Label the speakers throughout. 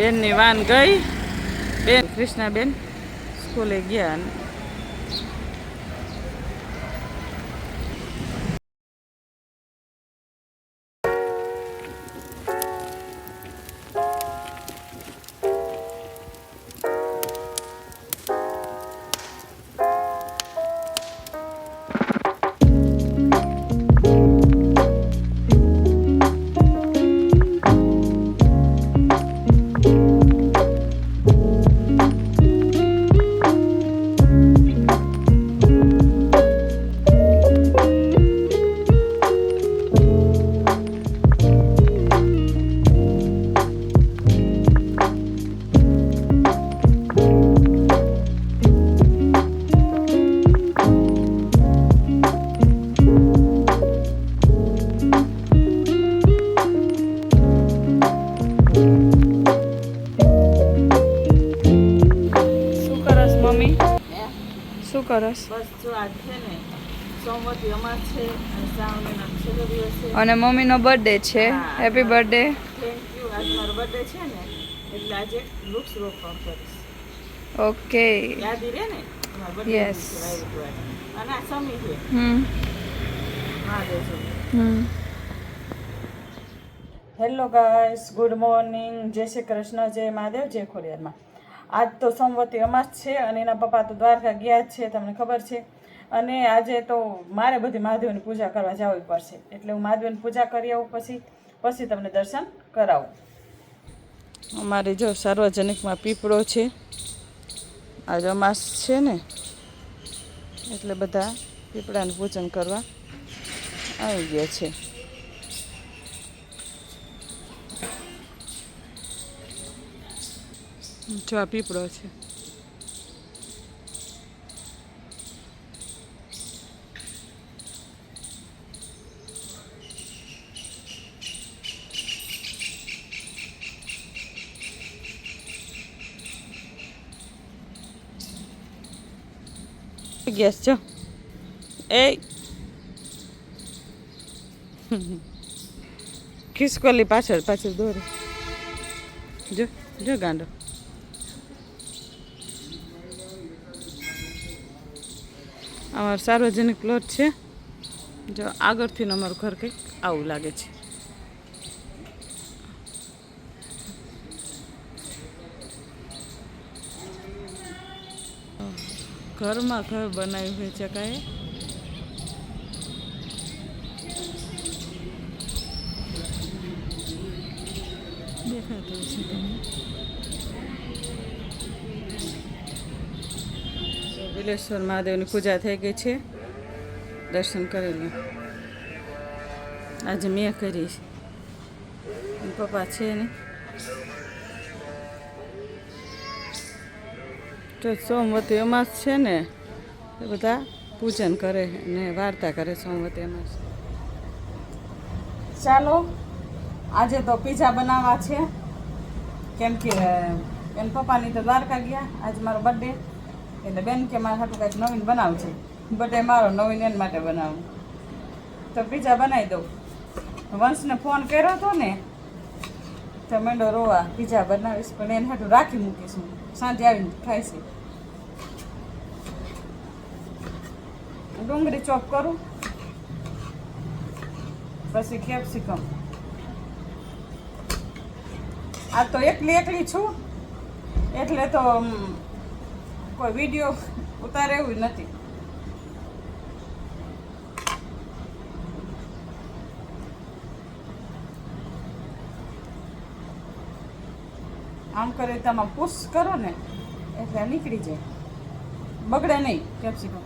Speaker 1: બેનની વાન ગઈ. બેન કૃષ્ણાબેન સ્કૂલે ગયા. શું કરસ? બસ જો આજ છે ને સોમવતી અમાસ છે અને શ્રાવણ મહિનાનો છેલ્લો દિવસ છે અને મમ્મીનો બર્થડે છે. Happy birthday. Thank you. આજ મારો બર્થડે છે ને એટલે આજે વૃક્ષ રોપણ કરીશ. ઓકે. યાદ રહે ને મારો બર્થડે? યસ. અને આ સમી છે. મહાદેવ છે. Hello guys, good morning. જય શ્રી કૃષ્ણ, જય મહાદેવ, જય ખોડિયારમાં. આજ તો સોમવતી અમાસ છે અને એના પપ્પા તો દ્વારકા ગયા જ છે, તમને ખબર છે. અને આજે તો મારે બધી મહાદેવની પૂજા કરવા જવી પડશે, એટલે હું મહાદેવની પૂજા કરી આવું, પછી તમને દર્શન કરાવું. અમારે જો સાર્વજનિકમાં પીપળો છે, આજે અમાસ છે ને એટલે બધા પીપળાનું પૂજન કરવા આવી ગયા છે. જો આ પીપળો છે. ગેસ જો એ ખિસકોલી પાછળ દોરે જો જો ગાંડો. અમારો સાર્વજનિક પ્લોટ છે. જો આગળથી અમારું ઘર કંઈક આવું લાગે છે. ઘરમાં ઘર બનાવ્યું હોય છે કાંઈ. દેખાતું છે તમને? વિલેશ્વર મહાદેવની પૂજા થઈ ગઈ છે. દર્શન કરી લો. આજે મેં કરી પપ્પા છે ને તો સોમવતી અમાસ છે ને એ બધા પૂજન કરે અને વાર્તા કરે સોમવતી અમાસ. ચાલો આજે તો પીઝા બનાવવા છે, કેમ કે એના પપ્પાની તો દ્વારકા ગયા. આજે મારો બર્થડે એટલે બેન કે મારે હાટું કાંઈક નવીન બનાવું છે. બર્થડે મારો નવીન એના માટે બનાવું તો પીઝા બનાવી દઉં. વંશને ફોન કર્યો હતો ને તો મેંડો રોવા પીઝા બનાવીશ, પણ એને હાટું રાખી મૂકીશ. હું સાંજે આવીને ખાઈશ. ડુંગળી ચોપ કરું, પછી કેપ્સિકમ. આ તો એકલી છું એટલે તો કોઈ વિડીયો ઉતારે એવું નથી. આમ કરે તમે પુશ કરો ને એટલે નીકળી જાય, બગડે નહીં કેપ્સિકમ.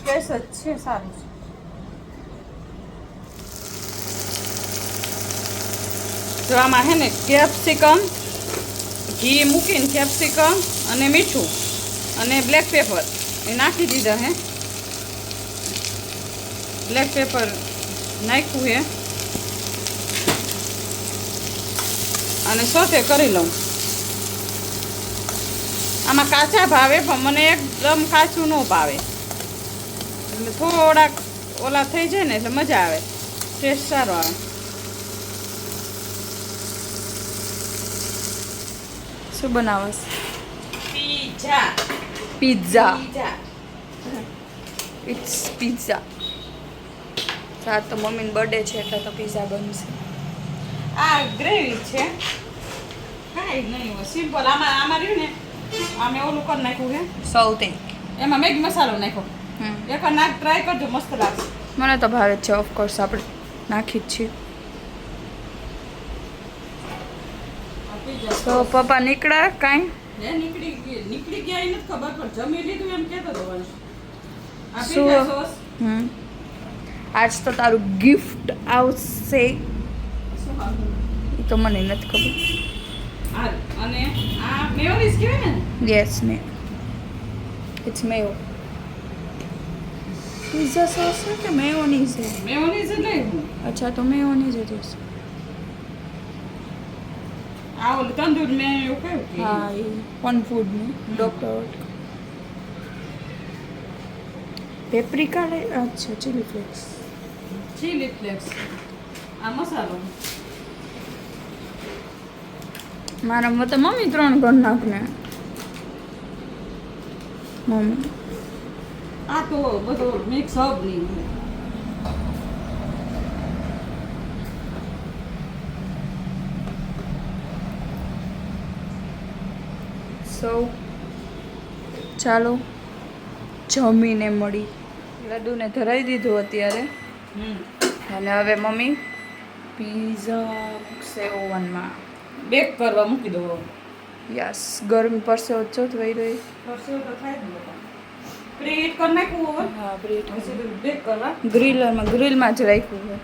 Speaker 1: કેસ જ છે, સારું છે. જો આમાં હે ને કેપ્સિકમ, ઘી મૂકીને કેપ્સિકમ અને મીઠું અને બ્લેક પેપર એ નાખી દીધા હે. બ્લેક પેપર નાખ્યું હે અને સોતે કરી લઉં. આમાં કાચા ભાવે પણ મને એકદમ કાચું ન ભાવે, એટલે થોડાક ઓલા થઈ જાય ને એટલે મજા આવે, ટેસ્ટ સારો આવે. શું બનાવસ? પિઝા. પિઝા. It's pizza. સાત તો મમ્મીનો બર્થડે છે એટલે તો પિઝા બનશે. આ ગ્રેવી છે, કાંઈ નહીં હોય સિમ્પલ. આમાં રહ્યું ને આમે ઓલું કરી નાખ્યું છે સૌથી, એમાં મેગી મસાલો નાખ્યો. એકવાર નાખ ટ્રાય કરજો, મસ્ત લાગશે. મને તો ભાવે છે, ઓફકોર્સ આપણે નાખી જ છીએ. તો પપ્પા નીકળ્યા કાંઈ? નીકળી ગયા નથી ખબર, પણ જમી લીધું એમ કહેતો હતો. આજ તો તારું ગિફ્ટ આવશે, એ તો મને નથી ખબર. અને આ મેયોનીઝ કહેવાય ને? Yes, may it's mayo. Pizza sauce છે કે મેયોનીઝ છે? મેયોનીઝ એટલે અચ્છા, તો મેયોનીઝ જ હશે. આ ઓલું તંદૂર મેં એવું કહ્યું કે હા, એ ફન ફૂડનું ડોક્ટર. પેપ્રિકા લે, અચ્છા, ચીલી ફ્લેક્સ. ચીલી ફ્લેક્સ આ મસાલો. મારા મતે મમ્મી 3 ઘર નાખને. મમ્મી આ તો બધો મિક્સ અપ નહીં. સો ચાલો જમીને મળી. લડ્ડુને ધરાઈ દીધું અત્યારે, અને હવે મમ્મી પીઝા મૂકશે ઓવનમાં, બેક કરવા મૂકી દો. યસ, ગરમી પરસે ઓછો થઈ રહી. પરસે તો થાય જ ને. પ્રીહીટ કરી નાખવું ઓવન? હા, પ્રીહીટ પછી બેક કરવા. ગ્રીલમાં જ રાખ્યું છે.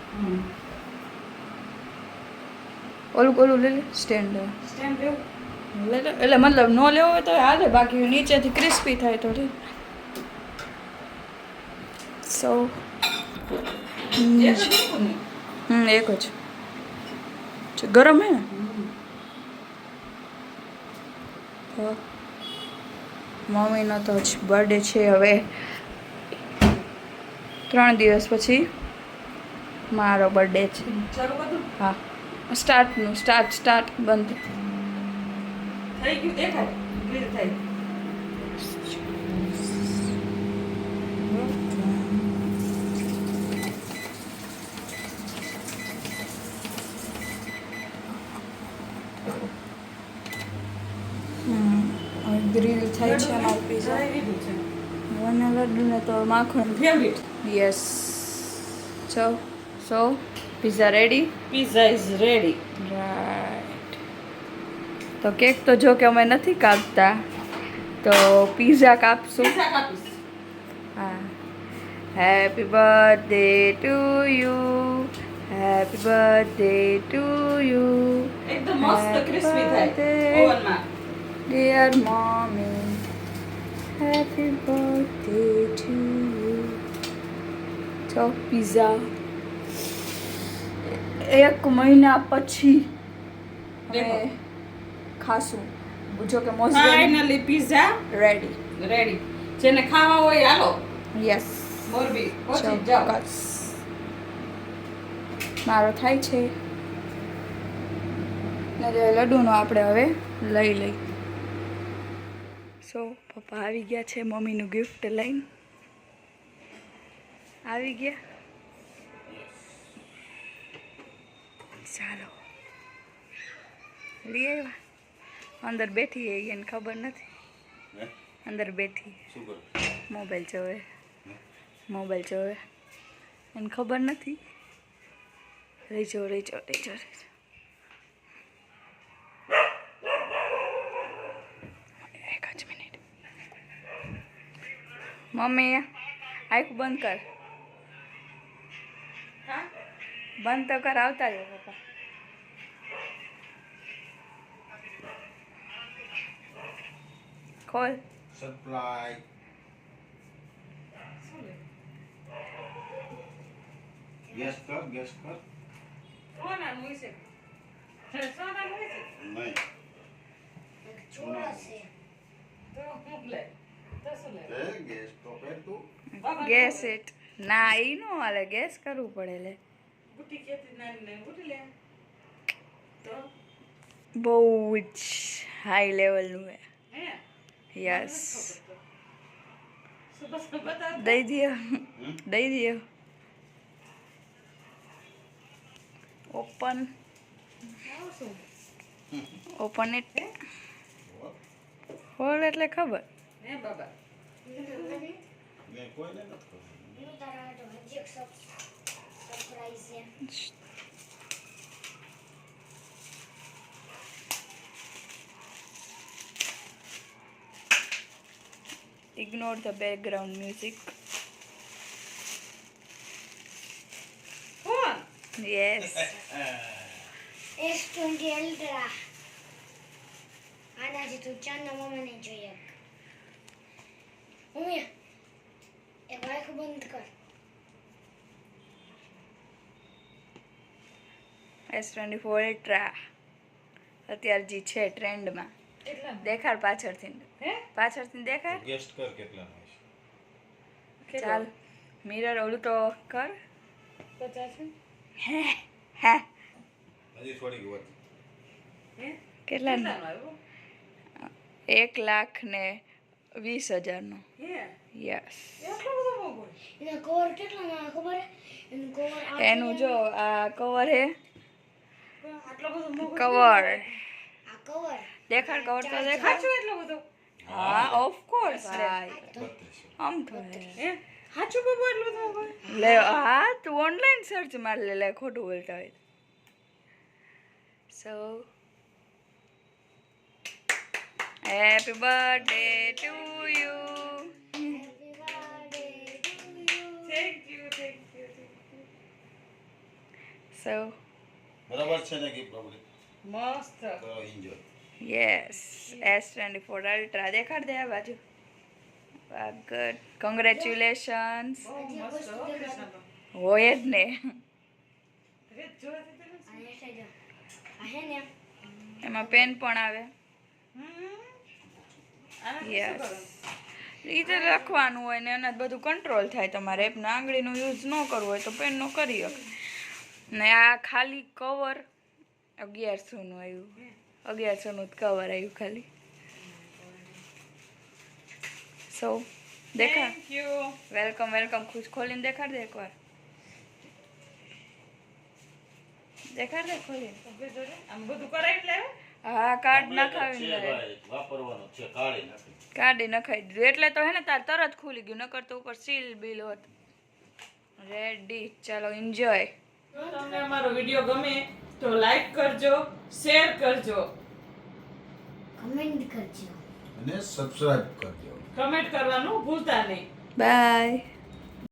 Speaker 1: ઓલું લે લે સ્ટેન્ડ. સ્ટેન્ડ લેવું લે લે, એટલે મતલબ નો લેવો હોય તો હાલે, બાકી નીચેથી ક્રિસ્પી થાય તો લે. સો એક જ ગરમ હે ને? મમ્મીનો તો જ બર્થડે છે, હવે 3 દિવસ પછી મારો બર્થડે છે. હા, સ્ટાર્ટ બંધ થઈ ગયું. દેખાય ગ્રીલ થઈ. ગ્રીલ થાય છે અમારું પીઝા. મને લડ્ડુને તો માખણ favourite. Yes. So pizza ready. Pizza is ready. Right. તો કેક તો જો કે અમે નથી કાપતા, તો પીઝા કાપશું. હા. Happy birthday to you, happy birthday to you. એકદમ મસ્ત ક્રિસ્પી થાય ઓવનમાં. Dear mommy, happy birthday to you. તો પીઝા 1 મહિના પછી ખાશું. જો કે મોસ્ટ ફાઇનલી પીઝા રેડી. જેને ખાવા હોય હાલો. યસ, મોરબી પહોંચી જાઓ. મારો થાય છે ને લડ્ડુનો આપણે હવે લઈ. સો પપ્પા આવી ગયા છે મમ્મીનું ગિફ્ટ લઈને. આવી ગયા. ચાલો લઈ આવ્યા. અંદર બેઠી એને ખબર નથી. અંદર બેઠી મોબાઈલ જોવે એને ખબર નથી. રહી જાઓ. મમ્મી આંખ બંધ કર. બંધ તો કર. આવતા રહ્યો પપ્પા. ખોલ. સપ્લાય ગેસ કર. ફોન આનું છે. સોના હોય છે.
Speaker 2: નહીં
Speaker 3: ચોરસ છે.
Speaker 1: તો હું લે તો શું લે
Speaker 2: એ ગેસ તો પેર તું
Speaker 4: ગેસ ઇટ ના ઈ નો હાલે ગેસ કરવું પડે લે
Speaker 1: બુટી ખેતી નાની નાની બુટી લે તો
Speaker 4: બહુ જ હાઈ લેવલનું હે
Speaker 1: હે
Speaker 4: યસ
Speaker 1: શું બસ બતા
Speaker 4: દઈ દિયો દઈ દિયો ઓપન
Speaker 1: શું
Speaker 4: ઓપન ઇટ હોલ એટલે ખબર
Speaker 1: હે બાબા
Speaker 2: મેં કોઈને નથી ખબર
Speaker 3: હું તારા માટે હજી એક સરપ્રાઈઝ છે.
Speaker 4: ignore the background music
Speaker 1: કોણ
Speaker 4: yes
Speaker 3: S20 Ultra. આનાથી તું ચાંદના મામાને જોઈએ. ઉમિયા એક આંખ બંધ કર.
Speaker 4: S24 Ultra અત્યારે જે છે ટ્રેન્ડમાં
Speaker 1: કેટલા
Speaker 4: દેખાડ પાછળથી
Speaker 1: હે
Speaker 4: દેખાડ
Speaker 2: ગેસ્ટ કર કેટલાનો હશે
Speaker 4: ચાલ મિરર ઓલું તો કર
Speaker 1: 50
Speaker 4: હે
Speaker 2: હજી થોડીક વાત
Speaker 1: હે
Speaker 4: કેટલાનું
Speaker 1: આવ્યું
Speaker 4: 1,20,000 નો
Speaker 1: હે
Speaker 4: યસ
Speaker 1: એટલો બધો મોંઘો
Speaker 3: એના કવર કેટલાના આવે ખબર હે? એનું કવર
Speaker 4: એનું જો આ કવર હે
Speaker 1: આટલો બધો મોંઘો
Speaker 4: કવર
Speaker 3: આ કવર
Speaker 4: દેખાડ કવર તો દેખાડ
Speaker 1: સાચું એટલો બધો
Speaker 4: હા ઓફ કોર્સ ભાઈ
Speaker 2: 32
Speaker 4: આમ તો હે
Speaker 1: હે સાચું બાબુ એટલો બધો મોંઘો
Speaker 4: લે હા તું ઓનલાઈન સર્ચ માર લે ખોટું બોલતા હોય so happy birthday to you
Speaker 1: thank you
Speaker 4: so
Speaker 2: બરાબર છે ને ગિફ્ટ પબ્લિક
Speaker 1: મસ્ત
Speaker 2: તો એન્જોય
Speaker 4: યસ S24 Ultra દેખાડ દે આ બાજુ ગુડ કોંગ્રેચ્યુલેશન્સ
Speaker 1: બહુ મસ્ત હો કૃષ્ણ તો
Speaker 4: હોય જ ને
Speaker 1: રેત જોવાથી તો
Speaker 3: આ સાઈડ આ હે ને
Speaker 4: એમાં પેન પણ આવે
Speaker 1: આના
Speaker 4: યસ એ તો લખવાનું હોય ને એના બધું કંટ્રોલ થાય તમારે એપના આંગળીનો યુઝ ન કરવો હોય તો પેનનો કરી શકે ને આ ખાલી કવર 1100 નું આવ્યું 1100 નું કવર આવ્યું ખાલી સો દેખાડ
Speaker 1: થેન્ક યુ
Speaker 4: વેલકમ વેલકમ ખુશ ખોલીને દેખાડ દે એકવાર દેખાડ દે ખોલીને
Speaker 1: આમ બધું કરાવી લાવ્યો
Speaker 4: હા કાર્ડ
Speaker 2: છે
Speaker 4: નખાવીને લાય.
Speaker 2: ભાઈ વાપરવાનો છે કાઢી નાખી
Speaker 4: કાઢી નખાઈ દીધું એટલે તો હે ને તાર તરત ખુલી ગયું નકર તો ઉપર સીલ બિલ હોત રેડી ચાલો એન્જોય
Speaker 1: જો તમને અમારો વિડીયો ગમે તો લાઈક કરજો શેર કરજો
Speaker 3: કમેન્ટ કરજો.
Speaker 2: અને સબસ્ક્રાઇબ કરજો
Speaker 1: કમેન્ટ કરવાનું ભૂલતા નહીં
Speaker 4: બાય